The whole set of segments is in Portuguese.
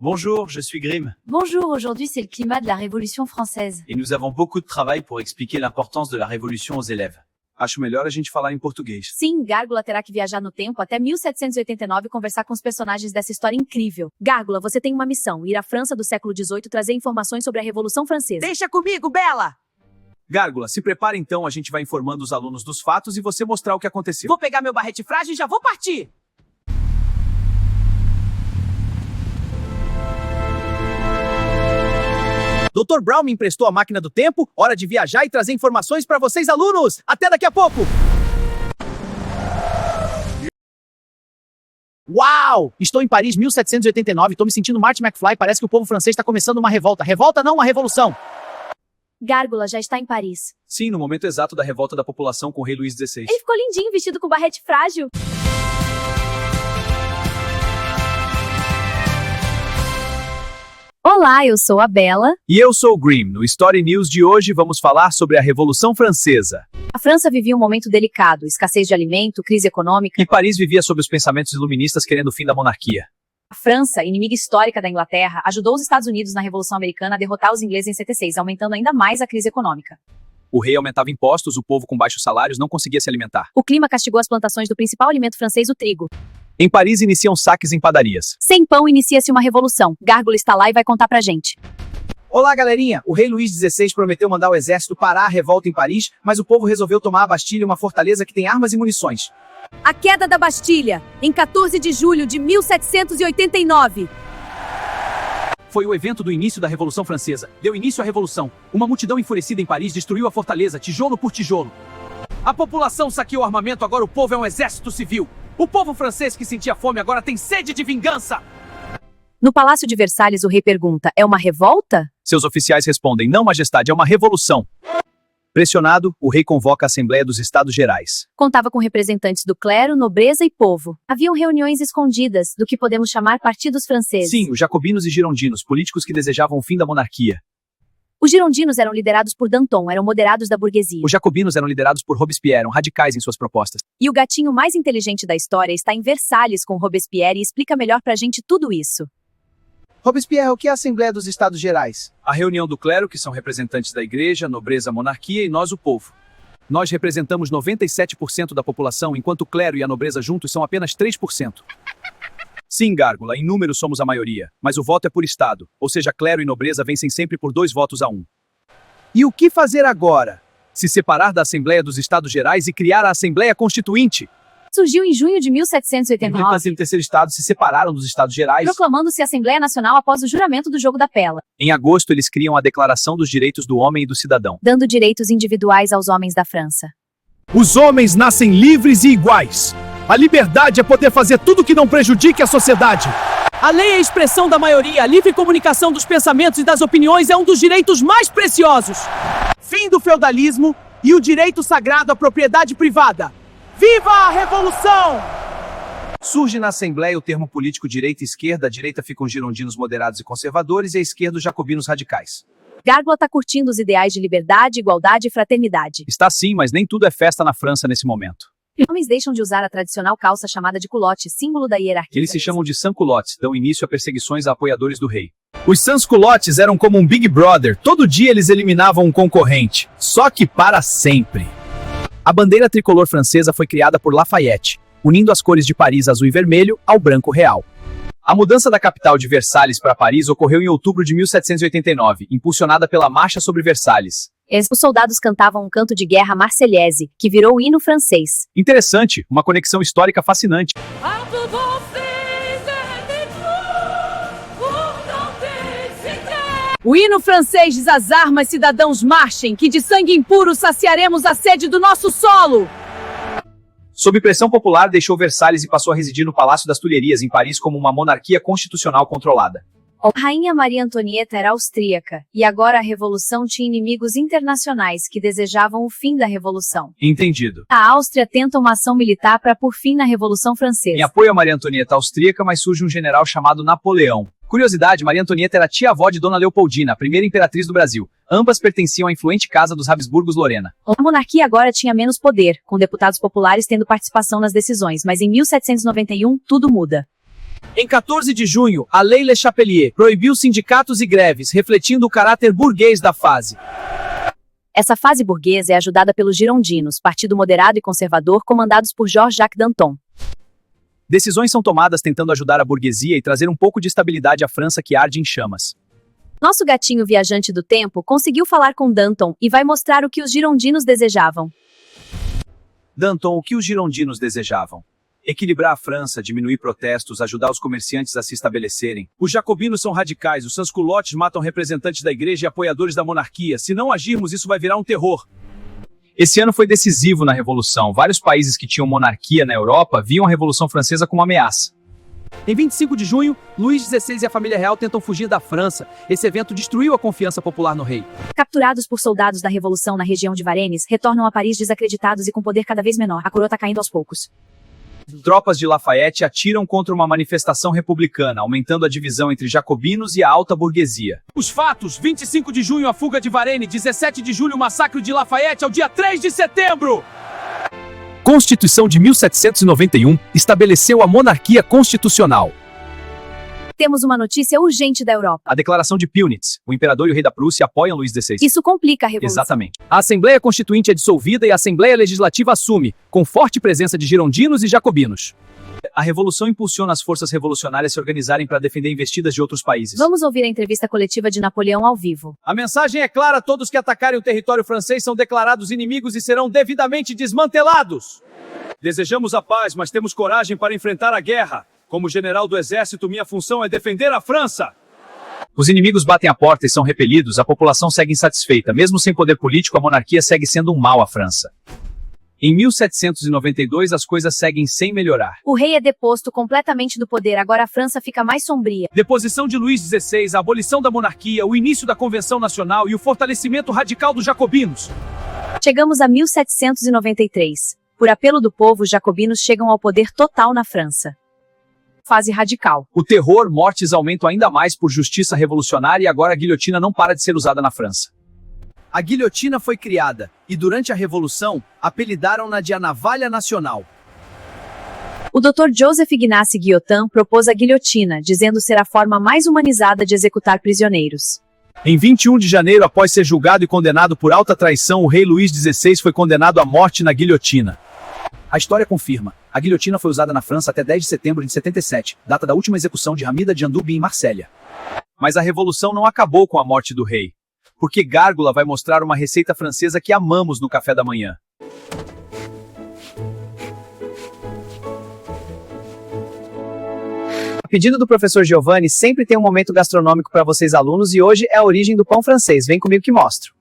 Bonjour, je suis Grimm. Bonjour, aujourd'hui c'est le climat de la Révolution française. Et nous avons beaucoup de travail pour expliquer l'importance de la Révolution aux élèves. Acho melhor a gente falar em português. Sim, Gárgula terá que viajar no tempo até 1789 e conversar com os personagens dessa história incrível. Gárgula, você tem uma missão, ir à França do século XVIII e trazer informações sobre a Revolução Francesa. Deixa comigo, Bela! Gárgula, se prepare então, a gente vai informando os alunos dos fatos e você mostrar o que aconteceu. Vou pegar meu barrete frágil e já vou partir! Dr. Brown me emprestou a máquina do tempo, hora de viajar e trazer informações para vocês, alunos! Até daqui a pouco! Uau! Estou em Paris, 1789, estou me sentindo Marty McFly, parece que o povo francês está começando uma revolta. Revolta não, uma revolução! Gárgula já está em Paris. Sim, no momento exato da revolta da população com o rei Luís XVI. Ele ficou lindinho vestido com barrete frágil. Olá, eu sou a Bela. E eu sou o Grimm. No Story News de hoje vamos falar sobre a Revolução Francesa. A França vivia um momento delicado, escassez de alimento, crise econômica. E Paris vivia sob os pensamentos iluministas querendo o fim da monarquia. A França, inimiga histórica da Inglaterra, ajudou os Estados Unidos na Revolução Americana a derrotar os ingleses em 76, aumentando ainda mais a crise econômica. O rei aumentava impostos, o povo com baixos salários não conseguia se alimentar. O clima castigou as plantações do principal alimento francês, o trigo. Em Paris iniciam saques em padarias. Sem pão inicia-se uma revolução. Gárgula está lá e vai contar pra gente. Olá, galerinha! O rei Luís XVI prometeu mandar o exército parar a revolta em Paris, mas o povo resolveu tomar a Bastilha, uma fortaleza que tem armas e munições. A queda da Bastilha, em 14 de julho de 1789. Foi o evento do início da Revolução Francesa. Deu início à Revolução. Uma multidão enfurecida em Paris destruiu a fortaleza, tijolo por tijolo. A população saqueou o armamento, agora o povo é um exército civil. O povo francês que sentia fome agora tem sede de vingança. No Palácio de Versalhes, o rei pergunta, é uma revolta? Seus oficiais respondem, não, majestade, é uma revolução. Pressionado, o rei convoca a Assembleia dos Estados Gerais. Contava com representantes do clero, nobreza e povo. Haviam reuniões escondidas, do que podemos chamar partidos franceses. Sim, os jacobinos e girondinos, políticos que desejavam o fim da monarquia. Os girondinos eram liderados por Danton, eram moderados da burguesia. Os jacobinos eram liderados por Robespierre, eram radicais em suas propostas. E o gatinho mais inteligente da história está em Versalhes com Robespierre e explica melhor pra gente tudo isso. Robespierre, o que é a Assembleia dos Estados Gerais? A reunião do clero, que são representantes da igreja, nobreza, monarquia e nós, o povo. Nós representamos 97% da população, enquanto o clero e a nobreza juntos são apenas 3%. Sim, Gárgula, em número somos a maioria, mas o voto é por estado, ou seja, clero e nobreza vencem sempre por 2 votos a 1. E o que fazer agora? Se separar da Assembleia dos Estados Gerais e criar a Assembleia Constituinte. Surgiu em junho de O 1789, e o terceiro estado se separaram dos Estados Gerais. proclamando-se Assembleia Nacional após o juramento do Jogo da Pela, Em agosto, eles criam a Declaração dos Direitos do Homem e do Cidadão. dando direitos individuais aos homens da França. Os homens nascem livres e iguais. A liberdade é poder fazer tudo que não prejudique a sociedade. A lei é a expressão da maioria, a livre comunicação dos pensamentos e das opiniões é um dos direitos mais preciosos. Fim do feudalismo e o direito sagrado à propriedade privada. Viva a Revolução! Surge na Assembleia o termo político direita e esquerda. À direita ficam os girondinos moderados e conservadores e à esquerda os jacobinos radicais. Gárgula tá curtindo os ideais de liberdade, igualdade e fraternidade. Está sim, mas nem tudo é festa na França nesse momento. Os homens deixam de usar a tradicional calça chamada de culotte, símbolo da hierarquia. Eles se chamam de sans-culottes, dão início a perseguições a apoiadores do rei. Os sans-culottes eram como um Big Brother. Todo dia eles eliminavam um concorrente. Só que para sempre. A bandeira tricolor francesa foi criada por Lafayette, unindo as cores de Paris azul e vermelho ao branco real. A mudança da capital de Versalhes para Paris ocorreu em outubro de 1789, impulsionada pela Marcha sobre Versalhes. Os soldados cantavam um canto de guerra Marseillaise, que virou o hino francês. Interessante, uma conexão histórica fascinante. O hino francês diz às armas, cidadãos, marchem, que de sangue impuro saciaremos a sede do nosso solo. Sob pressão popular, deixou Versalhes e passou a residir no Palácio das Tulherias, em Paris, como uma monarquia constitucional controlada. A rainha Maria Antonieta era austríaca, e agora a revolução tinha inimigos internacionais que desejavam o fim da revolução. Entendido. A Áustria tenta uma ação militar para pôr fim na Revolução Em Francesa. apoio a Maria Antonieta austríaca, mas surge um general chamado Napoleão. Curiosidade, Maria Antonieta era tia-avó de Dona Leopoldina, a primeira imperatriz do Brasil. Ambas pertenciam à influente casa dos Habsburgos-Lorena. A monarquia agora tinha menos poder, com deputados populares tendo participação nas decisões, mas em 1791 tudo muda. Em 14 de junho, a Lei Le Chapelier proibiu sindicatos e greves, refletindo o caráter burguês da fase. Essa fase burguesa é ajudada pelos Girondinos, partido moderado e conservador comandados por Georges-Jacques Danton. Decisões são tomadas tentando ajudar a burguesia e trazer um pouco de estabilidade à França que arde em chamas. Nosso gatinho viajante do tempo conseguiu falar com Danton e vai mostrar o que os girondinos desejavam. Danton, o que os girondinos desejavam? Equilibrar a França, diminuir protestos, ajudar os comerciantes a se estabelecerem. Os jacobinos são radicais, os sans-culottes matam representantes da igreja e apoiadores da monarquia. Se não agirmos, isso vai virar um terror. Esse ano foi decisivo na Revolução. Vários países que tinham monarquia na Europa viam a Revolução Francesa como uma ameaça. Em 25 de junho, Luís XVI e a família real tentam fugir da França. Esse evento destruiu a confiança popular no rei. Capturados por soldados da Revolução na região de Varennes, retornam a Paris desacreditados e com poder cada vez menor. A coroa está caindo aos poucos. Tropas de Lafayette atiram contra uma manifestação republicana, aumentando a divisão entre jacobinos e a alta burguesia. Os fatos: 25 de junho, a fuga de Varennes, 17 de julho, o massacre de Lafayette, ao dia 3 de setembro. Constituição de 1791 estabeleceu a monarquia constitucional. Temos uma notícia urgente da Europa. A Declaração de Pillnitz. O imperador e o rei da Prússia apoiam Luís XVI. Isso complica a revolução. Exatamente. A Assembleia Constituinte é dissolvida e a Assembleia Legislativa assume, com forte presença de girondinos e jacobinos. A revolução impulsiona as forças revolucionárias a se organizarem para defender investidas de outros países. Vamos ouvir a entrevista coletiva de Napoleão ao vivo. A mensagem é clara: todos que atacarem o território francês são declarados inimigos e serão devidamente desmantelados. Desejamos a paz, mas temos coragem para enfrentar a guerra. Como general do exército, minha função é defender a França. Os inimigos batem a porta e são repelidos, a população segue insatisfeita. Mesmo sem poder político, a monarquia segue sendo um mal à França. Em 1792, as coisas seguem sem melhorar. O rei é deposto completamente do poder, agora a França fica mais sombria. Deposição de Luís XVI, a abolição da monarquia, o início da Convenção Nacional e o fortalecimento radical dos jacobinos. Chegamos a 1793. Por apelo do povo, os jacobinos chegam ao poder total na França. Fase radical. O terror, mortes aumentam ainda mais por justiça revolucionária e agora a guilhotina não para de ser usada na França. A guilhotina foi criada, e durante a Revolução, apelidaram-na de a navalha nacional. O Dr. Joseph Ignace Guillotin propôs a guilhotina, dizendo ser a forma mais humanizada de executar prisioneiros. Em 21 de janeiro, após ser julgado e condenado por alta traição, o rei Luís XVI foi condenado à morte na guilhotina. A história confirma. A guilhotina foi usada na França até 10 de setembro de 77, data da última execução de Hamida Djandoubi em Marsella. Mas a revolução não acabou com a morte do rei. Porque Gárgula vai mostrar uma receita francesa que amamos no café da manhã. A pedido do professor Giovanni, sempre tem um momento gastronômico para vocês alunos e hoje é a origem do pão francês. Vem comigo que mostro.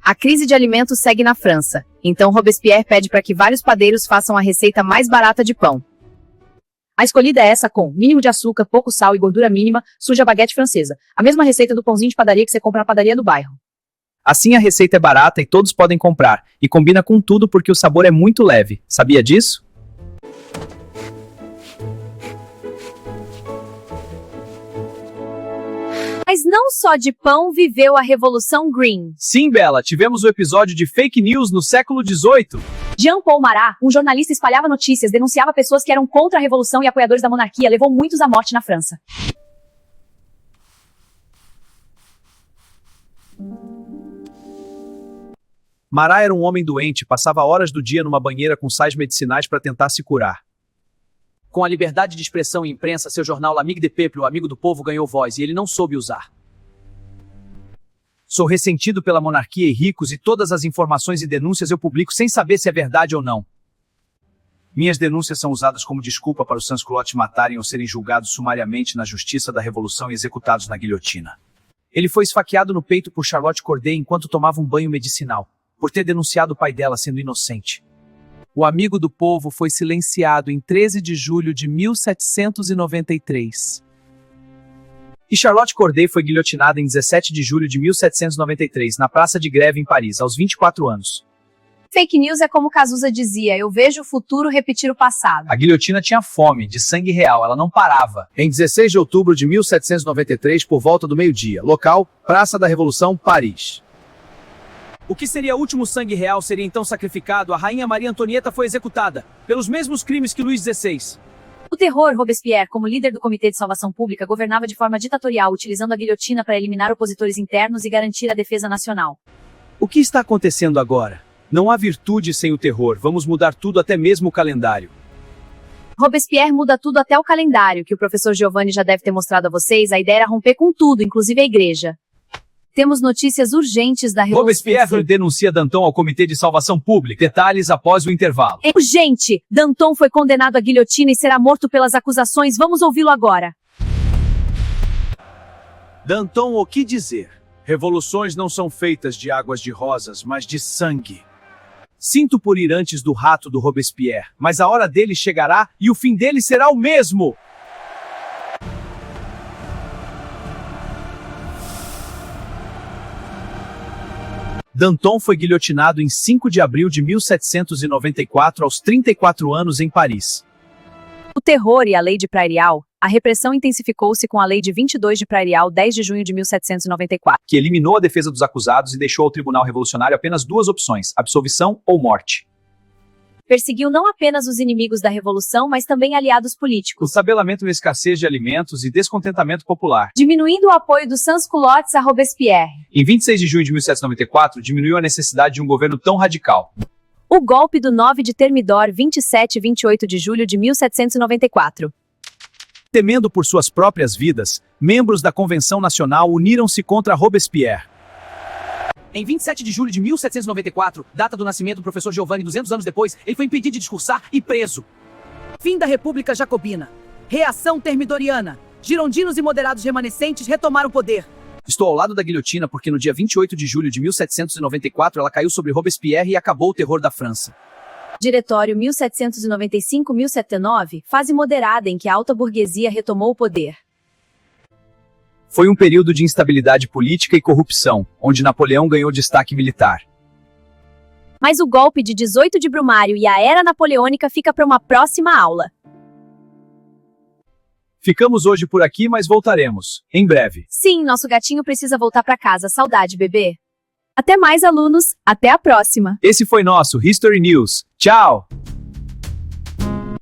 A crise de alimentos segue na França, então Robespierre pede para que vários padeiros façam a receita mais barata de pão. A escolhida é essa com mínimo de açúcar, pouco sal e gordura mínima, suja baguete francesa. A mesma receita do pãozinho de padaria que você compra na padaria do bairro. Assim a receita é barata e todos podem comprar, e combina com tudo porque o sabor é muito leve. Sabia disso? Mas não só de pão viveu a Revolução Green. Sim, Bela, tivemos o episódio de fake news no século XVIII. Jean-Paul Marat, um jornalista, espalhava notícias, denunciava pessoas que eram contra a Revolução e apoiadores da monarquia, levou muitos à morte na França. Marat era um homem doente, passava horas do dia numa banheira com sais medicinais para tentar se curar. Com a liberdade de expressão e imprensa, seu jornal L'Amigue des Peuples, o Amigo do Povo, ganhou voz e ele não soube usar. Sou ressentido pela monarquia e ricos e todas as informações e denúncias eu publico sem saber se é verdade ou não. Minhas denúncias são usadas como desculpa para os sans-culottes matarem ou serem julgados sumariamente na justiça da Revolução e executados na guilhotina. Ele foi esfaqueado no peito por Charlotte Corday enquanto tomava um banho medicinal, por ter denunciado o pai dela sendo inocente. O Amigo do Povo foi silenciado em 13 de julho de 1793. E Charlotte Corday foi guilhotinada em 17 de julho de 1793, na Praça de Greve em Paris, aos 24 anos. Fake news é como Cazuza dizia, eu vejo o futuro repetir o passado. A guilhotina tinha fome, de sangue real, ela não parava. Em 16 de outubro de 1793, por volta do meio-dia, local, Praça da Revolução, Paris. O que seria o último sangue real seria então sacrificado. A rainha Maria Antonieta foi executada, pelos mesmos crimes que Luís XVI. O terror Robespierre, como líder do Comitê de Salvação Pública, governava de forma ditatorial, utilizando a guilhotina para eliminar opositores internos e garantir a defesa nacional. O que está acontecendo agora? Não há virtude sem o terror, vamos mudar tudo, até mesmo o calendário. Robespierre muda tudo, até o calendário, que o professor Giovanni já deve ter mostrado a vocês. A ideia era romper com tudo, inclusive a igreja. Temos notícias urgentes da Revolução. Robespierre denuncia Danton ao Comitê de Salvação Pública. Detalhes após o intervalo. É urgente! Danton foi condenado à guilhotina e será morto pelas acusações. Vamos ouvi-lo agora. Danton, o que dizer? Revoluções não são feitas de águas de rosas, mas de sangue. Sinto por ir antes do rato do Robespierre, mas a hora dele chegará e o fim dele será o mesmo! Danton foi guilhotinado em 5 de abril de 1794 aos 34 anos em Paris. O terror e a lei de Prairial. A repressão intensificou-se com a lei de 22 de Prairial, 10 de junho de 1794. Que eliminou a defesa dos acusados e deixou ao Tribunal Revolucionário apenas duas opções, absolvição ou morte. Perseguiu não apenas os inimigos da Revolução, mas também aliados O políticos, estabelamento da escassez de alimentos e descontentamento popular. diminuindo o apoio dos sans-culottes a Robespierre. Em 26 de junho de 1794, diminuiu a necessidade de um governo tão radical. O golpe do 9 de Thermidor, 27 e 28 de julho de 1794. Temendo por suas próprias vidas, membros da Convenção Nacional uniram-se contra Robespierre. Em 27 de julho de 1794, data do nascimento do professor Giovanni, 200 anos depois, ele foi impedido de discursar e preso. Fim da República Jacobina. Reação termidoriana. Girondinos e moderados remanescentes retomaram o poder. Estou ao lado da guilhotina porque no dia 28 de julho de 1794 ela caiu sobre Robespierre e acabou o terror da França. Diretório 1795-1709, fase moderada em que a alta burguesia retomou o poder. Foi um período de instabilidade política e corrupção, onde Napoleão ganhou destaque militar. Mas o golpe de 18 de Brumário e a era napoleônica fica para uma próxima aula. Ficamos hoje por aqui, mas voltaremos, em breve. Sim, nosso gatinho precisa voltar para casa. Saudade, bebê. Até mais, alunos. Até a próxima. Esse foi nosso History News. Tchau!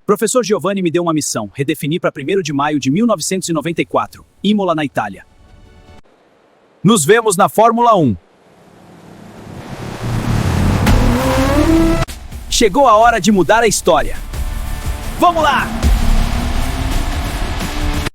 Professor Giovanni me deu uma missão, redefinir para 1º de maio de 1994, Imola, na Itália. Nos vemos na Fórmula 1. Chegou a hora de mudar a história. Vamos lá!